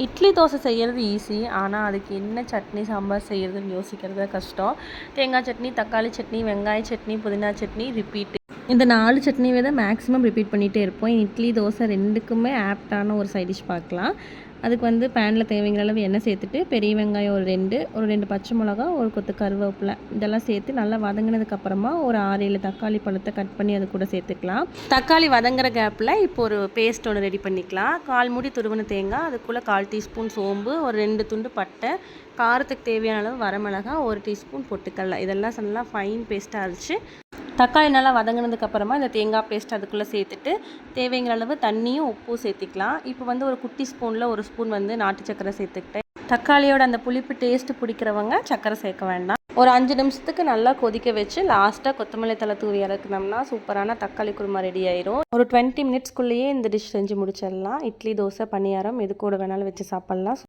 இட்லி தோசை செய்கிறது ஈஸி, ஆனால் அதுக்கு என்ன சட்னி சாம்பார் செய்கிறதுன்னு யோசிக்கிறது கஷ்டம். தேங்காய் சட்னி, தக்காளி சட்னி, வெங்காய சட்னி, புதினா சட்னி, ரிப்பீட்டு. இந்த 4 சட்னியை தான் மேக்ஸிமம் ரிப்பீட் பண்ணிகிட்டே இருப்போம். இட்லி தோசை ரெண்டுக்குமே ஆப்டான ஒரு சைட் டிஷ் பார்க்கலாம். அதுக்கு வந்து பேனில் தேவைங்கிற அளவு எண்ணெய் சேர்த்துட்டு பெரிய வெங்காயம் ஒரு ரெண்டு பச்சை மிளகா, ஒரு கொத்து கருவேப்பிலை இதெல்லாம் சேர்த்து நல்லா வதங்கினதுக்கப்புறமா ஒரு 6-7 தக்காளி பழத்தை கட் பண்ணி அது கூட சேர்த்துக்கலாம். தக்காளி வதங்குற கேப்பில் இப்போ ஒரு பேஸ்ட் ஒன்று ரெடி பண்ணிக்கலாம். 1/4 மூடி துருவன தேங்காய், அதுக்குள்ளே 1/4 டீஸ்பூன் சோம்பு, ஒரு 2 துண்டு பட்டை, காரத்துக்கு தேவையான அளவு வரமிளகாய், 1 டீஸ்பூன் பொட்டுக்கடலை இதெல்லாம் நல்லா ஃபைன் பேஸ்ட்டாக அரைச்சி தக்காளி நல்லா வதங்கினதுக்கப்புறமா இந்த தேங்காய் பேஸ்ட் அதுக்குள்ளே சேர்த்துட்டு தேவைங்கிற அளவு தண்ணியும் உப்பும் சேர்த்திக்கலாம். இப்போ வந்து ஒரு குட்டி ஸ்பூனில் 1 ஸ்பூன் வந்து நாட்டு சக்கரை சேர்த்துக்கிட்டேன். தக்காளியோட அந்த புளிப்பு டேஸ்ட்டு பிடிக்கிறவங்க சக்கரை சேர்க்க வேண்டாம். ஒரு 5 நிமிஷத்துக்கு நல்லா கொதிக்க வச்சு லாஸ்ட்டாக கொத்தமல்லி தழை தூவி இறக்குனோம்னா சூப்பரான தக்காளி குருமா ரெடி ஆயிரும். ஒரு 20 மினிட்ஸ்க்குள்ளேயே இந்த டிஷ் செஞ்சு முடிச்சிடலாம். இட்லி, தோசை, பணியாரம் எது கூட வேணாலும் வச்சு சாப்பிட்லாம்.